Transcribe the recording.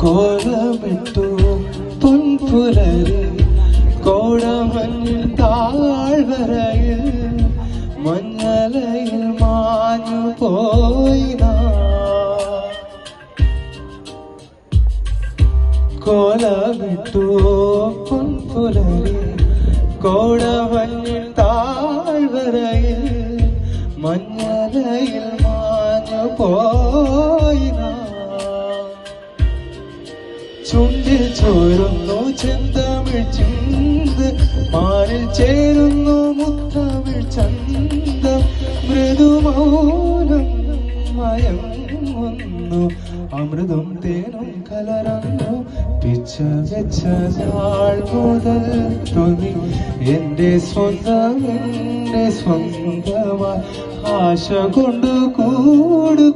കോലമിട്ടു പൊൻപുലരി കോടമഞ്ഞിൽ താഴ്വരയിൽ മഞ്ഞലയിൽ മാഞ്ഞു പോയി കോലമിട്ടു പൊൻപുലരി കോടമഞ്ഞിൽ താഴ്വരയിൽ മഞ്ഞലയിൽ മാഞ്ഞു പോയി ചുണ്ടിൽ ചോരുന്നു ചെന്തമിഴ് ചിന്ത് മാറിൽ ചേരുന്നു മുത്തമിഴ് ചന്തം മൃദുമൗനം മയങ്ങുന്നു അമൃതും തേനും കലർന്നു പിച്ച വെച്ച നാൾ മുതൽ തൊനി എന്റെ സ്വന്തമായി ആശ കൊണ്ട് കൂട്